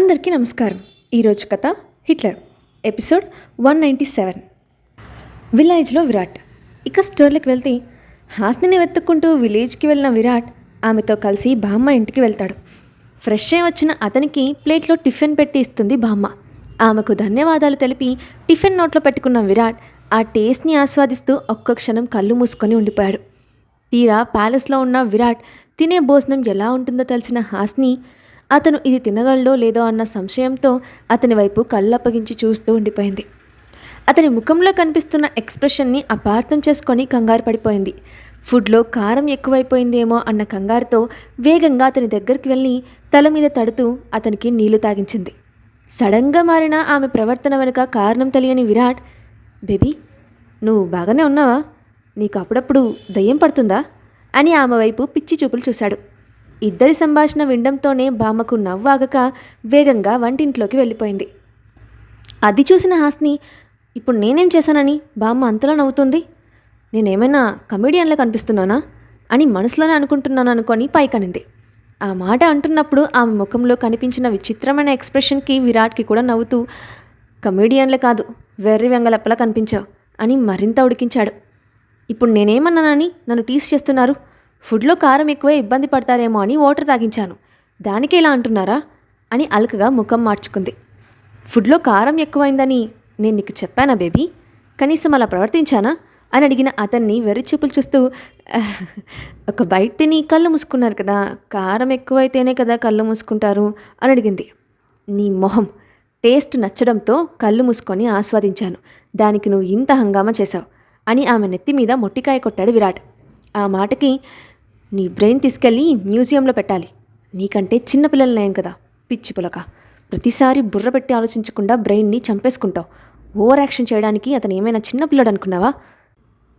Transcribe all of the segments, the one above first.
అందరికీ నమస్కారం. ఈరోజు కథ హిట్లర్ ఎపిసోడ్ 197. విలేజ్లో విరాట్. ఇక స్టోర్లకు వెళ్తే హాస్నిని వెతుక్కుంటూ విలేజ్కి వెళ్ళిన విరాట్ ఆమెతో కలిసి బామ్మ ఇంటికి వెళ్తాడు. ఫ్రెష్ అయి వచ్చిన అతనికి ప్లేట్లో టిఫిన్ పెట్టి ఇస్తుంది బామ్మ. ఆమెకు ధన్యవాదాలు తెలిపి టిఫిన్ నోట్లో పెట్టుకున్న విరాట్ ఆ టేస్ట్ని ఆస్వాదిస్తూ ఒక్క క్షణం కళ్ళు మూసుకొని ఉండిపోయాడు. తీరా ప్యాలెస్లో ఉన్న విరాట్ తినే భోజనం ఎలా ఉంటుందో తెలిసిన హాస్ని అతను ఇది తినగలడో లేదో అన్న సంశయంతో అతని వైపు కళ్ళప్పగించి చూస్తూ ఉండిపోయింది. అతని ముఖంలో కనిపిస్తున్న ఎక్స్ప్రెషన్ని అపార్థం చేసుకొని కంగారు పడిపోయింది. ఫుడ్లో కారం ఎక్కువైపోయిందేమో అన్న కంగారుతో వేగంగా అతని దగ్గరికి వెళ్ళి తల మీద తడుతూ అతనికి నీళ్లు తాగించింది. సడన్గా మారిన ఆమె ప్రవర్తన వెనుక కారణం తెలియని విరాట్, బేబీ నువ్వు బాగానే ఉన్నావా? నీకు అప్పుడప్పుడు దయ్యం పడుతుందా అని ఆమె వైపు పిచ్చి చూపులు చూశాడు. ఇద్దరి సంభాషణ వినడంతోనే బామ్మకు నవ్వాగక వేగంగా వంటింట్లోకి వెళ్ళిపోయింది. అది చూసిన హాస్ని, ఇప్పుడు నేనేం చేశానని బామ్మ అంతలా నవ్వుతుంది? నేనేమైనా కమెడియన్లా కనిపిస్తున్నానా అని మనసులోనే అనుకుంటున్నాను అనుకొని పైకనింది. ఆ మాట అంటున్నప్పుడు ఆమె ముఖంలో కనిపించిన విచిత్రమైన ఎక్స్ప్రెషన్కి విరాట్కి కూడా నవ్వుతూ, కమెడియన్లే కాదు వెర్రి వెంగలప్పలా కనిపించావు అని మరింత ఉడికించాడు. ఇప్పుడు నేనేమన్నానని నన్ను టీస్ చేస్తున్నారు? ఫుడ్లో కారం ఎక్కువే ఇబ్బంది పడతారేమో అని వాటర్ తాగించాను, దానికే ఇలా అంటున్నారా అని అలకగా ముఖం మార్చుకుంది. ఫుడ్లో కారం ఎక్కువైందని నేను నీకు చెప్పానా బేబీ? కనీసం అలా ప్రవర్తించానా అని అడిగిన అతన్ని వెర్రి చూపులు చూస్తూ, ఒక బయట తిని కళ్ళు మూసుకున్నారు కదా, కారం ఎక్కువైతేనే కదా కళ్ళు మూసుకుంటారు అని అడిగింది. నీ మొహం, టేస్ట్ నచ్చడంతో కళ్ళు మూసుకొని ఆస్వాదించాను, దానికి నువ్వు ఇంత హంగామా చేశావు అని ఆమె నెత్తి మీద మొట్టికాయ కొట్టాడు విరాట్. ఆ మాటకి, నీ బ్రెయిన్ తీసుకెళ్ళి మ్యూజియంలో పెట్టాలి, నీకంటే చిన్నపిల్లలు నయం కదా పిచ్చి పులక, ప్రతిసారి బుర్ర పెట్టి ఆలోచించకుండా బ్రెయిన్ని చంపేసుకుంటావు. ఓవర్ యాక్షన్ చేయడానికి అతను ఏమైనా చిన్నపిల్లడు అనుకున్నావా?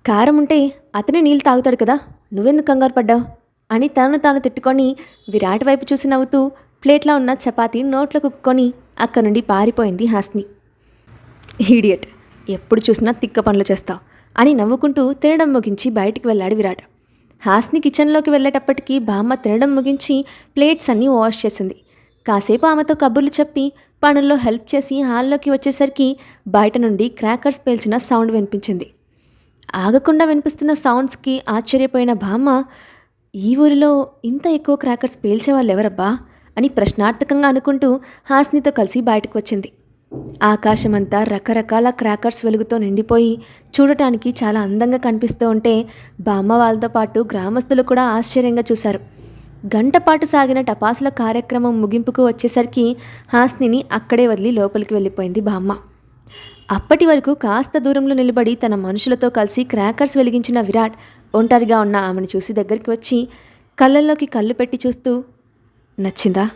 కారం ఉంటే అతనే నీళ్ళు తాగుతాడు కదా, నువ్వెందుకు కంగారు పడ్డావు అని తనను తాను తిట్టుకొని విరాట్ వైపు చూసి నవ్వుతూ ప్లేట్లో ఉన్న చపాతీ నోట్లో కుక్కొని అక్కడి నుండి పారిపోయింది హాస్ని. ఈడియట్, ఎప్పుడు చూసినా తిక్క పనులు చేస్తావు అని నవ్వుకుంటూ తినడం ముగించి బయటికి వెళ్ళాడు విరాట్. హాస్ని కిచెన్లోకి వెళ్ళేటప్పటికీ బామ్మ తినడం ముగించి ప్లేట్స్ అన్నీ వాష్ చేసింది. కాసేపు ఆమెతో కబుర్లు చెప్పి పనుల్లో హెల్ప్ చేసి హాల్లోకి వచ్చేసరికి బయట నుండి క్రాకర్స్ పేల్చిన సౌండ్ వినిపించింది. ఆగకుండా వినిపిస్తున్న సౌండ్స్కి ఆశ్చర్యపోయిన బామ్మ, ఈ ఊరిలో ఇంత ఎక్కువ క్రాకర్స్ పేల్చేవాళ్ళు ఎవరబ్బా అని ప్రశ్నార్థకంగా అనుకుంటూ హాస్నితో కలిసి బయటకు వచ్చింది. ఆకాశమంతా రకరకాల క్రాకర్స్ వెలుగుతో నిండిపోయి చూడటానికి చాలా అందంగా కనిపిస్తూ ఉంటే బామ్మ వాళ్ళతో పాటు గ్రామస్తులు కూడా ఆశ్చర్యంగా చూశారు. గంటపాటు సాగిన టపాసుల కార్యక్రమం ముగింపుకు వచ్చేసరికి హాస్నిని అక్కడే వదిలి లోపలికి వెళ్ళిపోయింది బామ్మ. అప్పటి వరకు కాస్త దూరంలో నిలబడి తన మనుషులతో కలిసి క్రాకర్స్ వెలిగించిన విరాట్ ఒంటరిగా ఉన్న ఆమెను చూసి దగ్గరికి వచ్చి కళ్ళల్లోకి కళ్ళు పెట్టి చూస్తూ, నచ్చిందా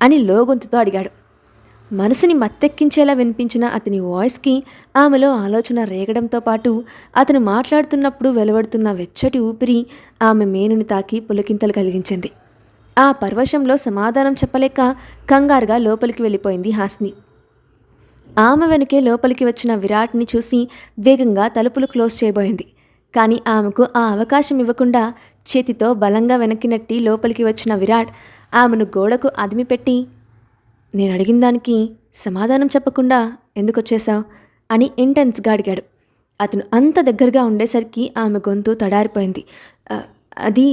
అని లోగొంతుతో అడిగాడు. మనసుని మత్తెక్కించేలా వినిపించిన అతని వాయిస్కి ఆమెలో ఆలోచన రేగడంతో పాటు అతను మాట్లాడుతున్నప్పుడు వెలువడుతున్న వెచ్చటి ఊపిరి ఆమె మేనుని తాకి పులకింతలు కలిగించింది. ఆ పరవశంలో సమాధానం చెప్పలేక కంగారుగా లోపలికి వెళ్ళిపోయింది హాస్ని. ఆమె వెనుకే లోపలికి వచ్చిన విరాట్ని చూసి వేగంగా తలుపులు క్లోజ్ చేయబోయింది. కానీ ఆమెకు ఆ అవకాశం ఇవ్వకుండా చేతితో బలంగా వెనక్కి నెట్టి లోపలికి వచ్చిన విరాట్ ఆమెను గోడకు అదిమిపెట్టి, నేను అడిగిన దానికి సమాధానం చెప్పకుండా ఎందుకు వచ్చేశావు అని ఇంటెన్స్గా అడిగాడు. అతను అంత దగ్గరగా ఉండేసరికి ఆమె గొంతు తడారిపోయింది. అది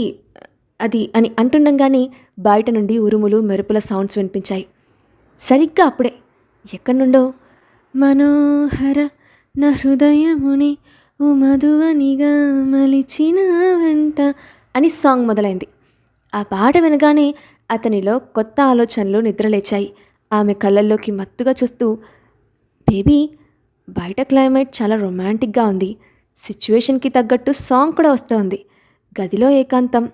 అది అని అంటుండగానే బయట నుండి ఉరుములు మెరుపుల సౌండ్స్ వినిపించాయి. సరిగ్గా అప్పుడే ఎక్కడి నుండో మనోహర నా హృదయముని ఓ మధువనిగా మలిచిన వెంట అని సాంగ్ మొదలైంది. ఆ పాట వినగానే అతనిలో కొత్త ఆలోచనలు నిద్రలేచాయి. ఆమె కళ్ళల్లోకి మత్తుగా చూస్తూ, బేబీ బయట క్లైమేట్ చాలా రొమాంటిక్గా ఉంది, సిచ్యువేషన్కి తగ్గట్టు సాంగ్ కూడా వస్తోంది, గదిలో ఏకాంతం,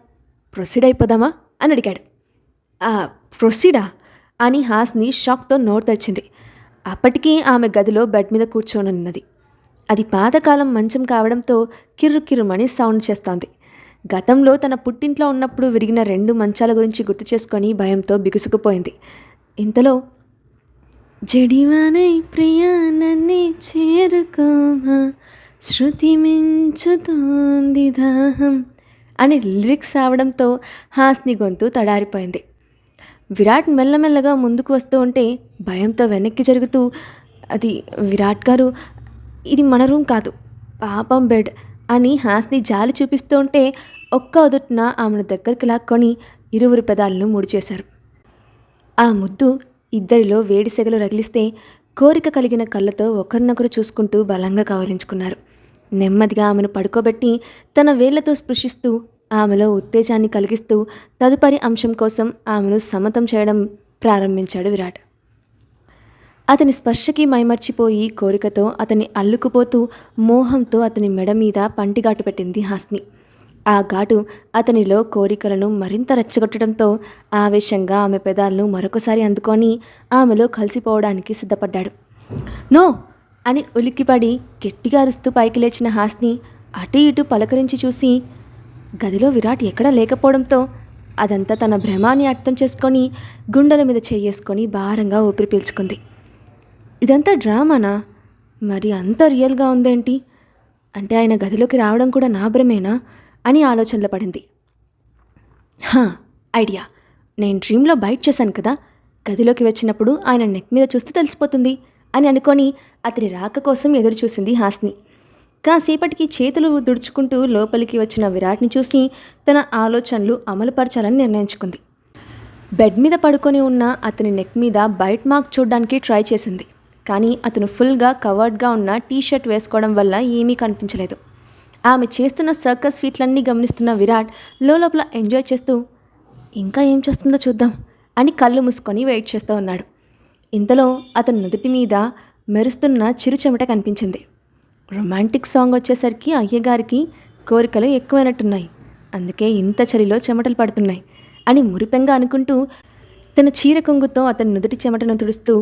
ప్రొసీడ్ అయిపోదామా అని అడిగాడు. ప్రొసీడా అని హాస్ని షాక్తో నోరు తెరిచింది. అప్పటికీ ఆమె గదిలో బెడ్ మీద కూర్చోనున్నది. అది పాతకాలం మంచం కావడంతో కిర్రుకిర్రుమని సౌండ్ చేస్తోంది. గతంలో తన పుట్టింట్లో ఉన్నప్పుడు విరిగిన 2 మంచాల గురించి గుర్తు చేసుకొని భయంతో బిగుసుకుపోయింది. ఇంతలో జడివానై ప్రియా నన్నే చేరుకోమా శృతి మించుతోంది దాహం అని లిరిక్స్ రావడంతో హాస్ని గొంతు తడారిపోయింది. విరాట్ మెల్లమెల్లగా ముందుకు వస్తూ ఉంటే భయంతో వెనక్కి జరుగుతూ, అది విరాట్ గారు, ఇది మన రూమ్ కాదు, పాపం బెడ్ అని హాస్ని జాలి చూపిస్తూ ఉంటే ఒక్క ఉదుట్న ఆమెను దగ్గరికి లాక్కొని ఇరువురి పెదాలను ముడిచేశారు. ఆ ముద్దు ఇద్దరిలో వేడి సెగలు రగిలిస్తే కోరిక కలిగిన కళ్ళతో ఒకరినొకరు చూసుకుంటూ బలంగా కౌగిలించుకున్నారు. నెమ్మదిగా ఆమెను పడుకోబెట్టి తన వేళ్లతో స్పృశిస్తూ ఆమెలో ఉత్తేజాన్ని కలిగిస్తూ తదుపరి అంశం కోసం ఆమెను సమతం చేయడం ప్రారంభించాడు విరాట్. అతని స్పర్శకి మైమర్చిపోయి కోరికతో అతన్ని అల్లుకుపోతూ మోహంతో అతని మెడ మీద పంటిఘాటు పెట్టింది హాస్ని. ఆ ఘాటు అతనిలో కోరికలను మరింత రెచ్చగొట్టడంతో ఆవేశంగా ఆమె పెదాలను మరొకసారి అందుకొని ఆమెలో కలిసిపోవడానికి సిద్ధపడ్డాడు. నో అని ఉలిక్కిపడి గట్టిగా అరుస్తూ పైకి లేచిన హాస్ని అటు ఇటు పలకరించి చూసి గదిలో విరాట్ ఎక్కడా లేకపోవడంతో అదంతా తన భ్రమాన్ని అర్థం చేసుకొని గుండెల మీద చేసుకొని భారంగా ఊపిరి పీల్చుకుంది. ఇదంతా డ్రామానా? మరి అంత రియల్గా ఉందేంటి? అంటే ఆయన గదిలోకి రావడం కూడా నా భ్రమేనా అని ఆలోచనలో పడింది. ఐడియా, నేను డ్రీమ్లో బైట్ చేశాను కదా, గదిలోకి వచ్చినప్పుడు ఆయన నెక్ మీద చూస్తే తెలిసిపోతుంది అని అనుకొని అతని రాక కోసం ఎదురు చూసింది హాస్ని. కాసేపటికి చేతులు దుడుచుకుంటూ లోపలికి వచ్చిన విరాట్ని చూసి తన ఆలోచనలు అమలుపరచాలని నిర్ణయించుకుంది. బెడ్ మీద పడుకొని ఉన్న అతని నెక్ మీద బైట్ మార్క్ చూడడానికి ట్రై చేసింది. కానీ అతను ఫుల్గా కవర్డ్గా ఉన్న టీషర్ట్ వేసుకోవడం వల్ల ఏమీ కనిపించలేదు. ఆమె చేస్తున్న సర్కస్ ఫీట్లన్నీ గమనిస్తున్న విరాట్ లోపల ఎంజాయ్ చేస్తూ ఇంకా ఏం చేస్తుందో చూద్దాం అని కళ్ళు మూసుకొని వెయిట్ చేస్తూ ఉన్నాడు. ఇంతలో అతని నుదుటి మీద మెరుస్తున్న చిరు చెమట కనిపించింది. రొమాంటిక్ సాంగ్ వచ్చేసరికి అయ్యగారికి కోరికలు ఎక్కువైనట్టున్నాయి, అందుకే ఇంత చలిలో చెమటలు పడుతున్నాయి అని మురిపెంగా అనుకుంటూ తన చీర కొంగుతో అతని నుదుటి చెమటను తుడుస్తూ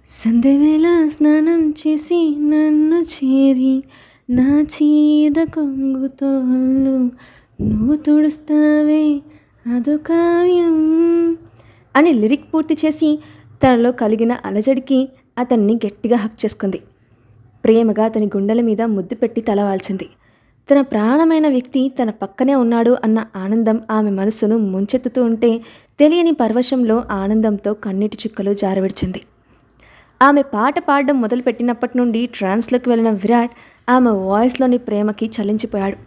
సంధ్యవేళ స్నానం చేసి నన్ను చేరి నా చీర కొంగుతో నువ్వు తుడుస్తావే అదో కావ్యం అని లిరిక్ పూర్తి చేసి తనలో కలిగిన అలజడికి అతన్ని గట్టిగా హక్ చేసుకుంది. ప్రేమగా అతని గుండెల మీద ముద్దు పెట్టి తలవాల్చింది. తన ప్రాణమైన వ్యక్తి తన పక్కనే ఉన్నాడు అన్న ఆనందం ఆమె మనసును ముంచెత్తుతూ ఉంటే తెలియని పరవశంలో ఆనందంతో కన్నీటి చుక్కలు జారవిడిచింది. ఆమె పాట పాడడం మొదలుపెట్టినప్పటి నుండి ట్రాన్స్లోకి వెళ్ళిన విరాట్ ఆమె వాయిస్లోని ప్రేమకి చలించిపోయాడు.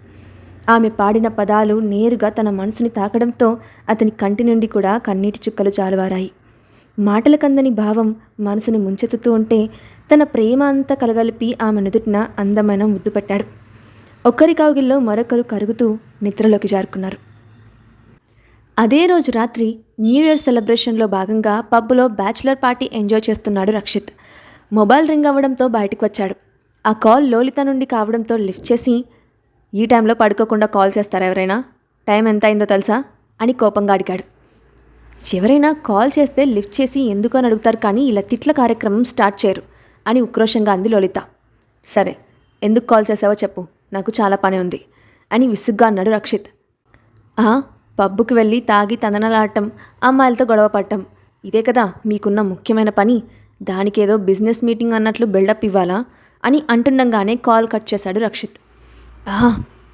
ఆమె పాడిన పదాలు నేరుగా తన మనసుని తాకడంతో అతని కంటి నుండి కూడా కన్నీటి చుక్కలు జాలువారాయి. మాటలకందని భావం మనసును ముంచెత్తుతూ ఉంటే తన ప్రేమ అంతా కలగలిపి ఆమె నుదుటిన అందమైన ముద్దు పెట్టాడు. ఒక్కరి కౌగిల్లో మరొకరు కరుగుతూ నిద్రలోకి జారుకున్నారు. అదే రోజు రాత్రి న్యూ ఇయర్ సెలబ్రేషన్లో భాగంగా పబ్లో బ్యాచిలర్ పార్టీ ఎంజాయ్ చేస్తున్నాడు రక్షిత్. మొబైల్ రింగ్ అవ్వడంతో బయటకు వచ్చాడు. ఆ కాల్ లోలిత నుండి కావడంతో లిఫ్ట్ చేసి, ఈ టైంలో పడుకోకుండా కాల్ చేస్తారా ఎవరైనా? టైం ఎంత అయిందో తెలుసా అని కోపంగా అడిగాడు. ఎవరైనా కాల్ చేస్తే లిఫ్ట్ చేసి ఎందుకు అని అడుగుతారు, కానీ ఇలా తిట్ల కార్యక్రమం స్టార్ట్ చేయరు అని ఉక్రోషంగా అంది లోలిత. సరే, ఎందుకు కాల్ చేసావో చెప్పు, నాకు చాలా పని ఉంది అని విసుగ్గా అన్నాడు రక్షిత్. పబ్బుకి వెళ్ళి తాగి తందనలాడటం, అమ్మాయిలతో గొడవ పడటం, ఇదే కదా మీకున్న ముఖ్యమైన పని, దానికేదో బిజినెస్ మీటింగ్ అన్నట్లు బిల్డప్ ఇవ్వాలా అని అంటుండగానే కాల్ కట్ చేశాడు రక్షిత్.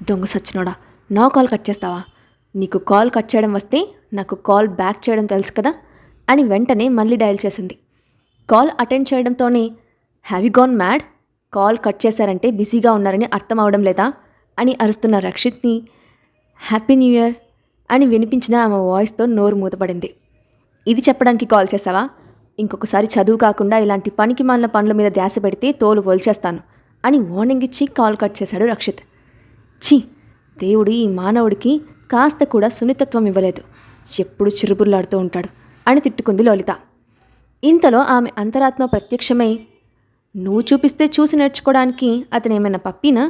దొంగ సచ్చినోడా, నా కాల్ కట్ చేస్తావా? నీకు కాల్ కట్ చేయడం వస్తే నాకు కాల్ బ్యాక్ చేయడం తెలుసు కదా అని వెంటనే మళ్ళీ డయల్ చేసింది. కాల్ అటెండ్ చేయడంతోనే have you gone mad, call cut చేశారంటే బిజీగా ఉన్నారని అర్థం అవడం లేదా అని అరుస్తున్న రక్షిత్ని హ్యాపీ న్యూ ఇయర్ అని వినిపించిన ఆమె వాయిస్తో నోరు మూతపడింది. ఇది చెప్పడానికి కాల్ చేసావా? ఇంకొకసారి చదువు కాకుండా ఇలాంటి పనికి మాలిన పనుల మీద ధ్యాస పెడితే తోలు వల్చేస్తాను అని వార్నింగ్ ఇచ్చి కాల్ కట్ చేశాడు రక్షిత్. ఛీ, దేవుడు ఈ మానవుడికి కాస్త కూడా సున్నితత్వం ఇవ్వలేదు, ఎప్పుడు చిరుబుర్లాడుతూ ఉంటాడు అని తిట్టుకుంది లలిత. ఇంతలో ఆమె అంతరాత్మ ప్రత్యక్షమై, నువ్వు చూపిస్తే చూసి నేర్చుకోవడానికి అతను ఏమైనా పప్పినా?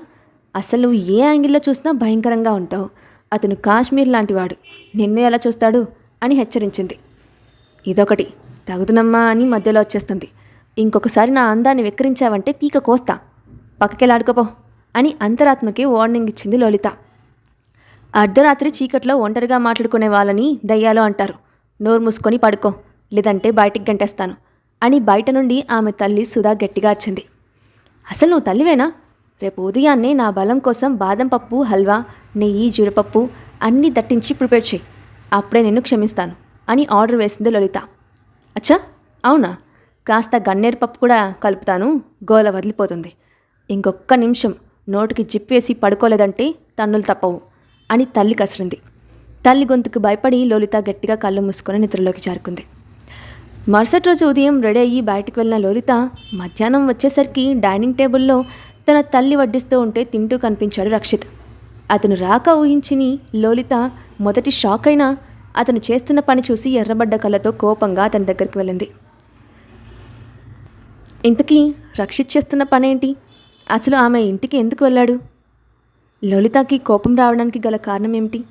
అసలు నువ్వు ఏ యాంగిల్లో చూసినా భయంకరంగా ఉంటావు, అతను కాశ్మీర్ లాంటివాడు, నిన్నే ఎలా చూస్తాడు అని హెచ్చరించింది. ఇదొకటి తగుదునమ్మా అని మధ్యలో వచ్చేస్తుంది. ఇంకొకసారి నా అందాన్ని వెక్కిరించావంటే పీక కోస్తా, పక్కకెళ్ళాడుకోపో అని అంతరాత్మకి వార్నింగ్ ఇచ్చింది లలిత. అర్ధరాత్రి చీకట్లో ఒంటరిగా మాట్లాడుకునే వాళ్ళని దయ్యాలు అంటారు, నోరు మూసుకొని పడుకో, లేదంటే బయటికి గంటేస్తాను అని బయట నుండి ఆమె తల్లి సుధా గట్టిగా అరిచింది. అసలు నువ్వు తల్లివేనా? రేపు ఉదయాన్నే నా బలం కోసం బాదం పప్పు, హల్వా, నెయ్యి, జీడిపప్పు అన్నీ దట్టించి ప్రిపేర్ చేయి, అప్పుడే నిన్ను క్షమిస్తాను అని ఆర్డర్ వేసింది లలిత. అచ్చా, అవునా? కాస్త గన్నేరు పప్పు కూడా కలుపుతాను, గోల వదిలిపోతుంది. ఇంకొక్క నిమిషం నోటికి జిప్పేసి పడుకోలేదంటే తన్నులు తప్పవు అని తల్లి కసిరింది. తల్లి గొంతుకు భయపడి లోలిత గట్టిగా కళ్ళు మూసుకొని నిద్రలోకి జారుకుంది. మరుసటి రోజు ఉదయం రెడీ అయ్యి బయటికి వెళ్ళిన లోలిత మధ్యాహ్నం వచ్చేసరికి డైనింగ్ టేబుల్లో తన తల్లి వడ్డిస్తూ ఉంటే తింటూ కనిపించాడు రక్షిత్. అతను రాక ఊహించిని లోలిత మొదటి షాక్ అయినా అతను చేస్తున్న పని చూసి ఎర్రబడ్డ కళ్ళతో కోపంగా అతని దగ్గరికి వెళ్ళింది. ఇంతకీ రక్షిత్ చేస్తున్న పనేంటి? అసలు ఆమె ఇంటికి ఎందుకు వెళ్ళాడు? లోలితకి కోపం రావడానికి గల కారణం ఏమిటి?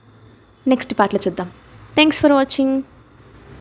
నెక్స్ట్ పార్ట్లో చూద్దాం. Thanks for watching.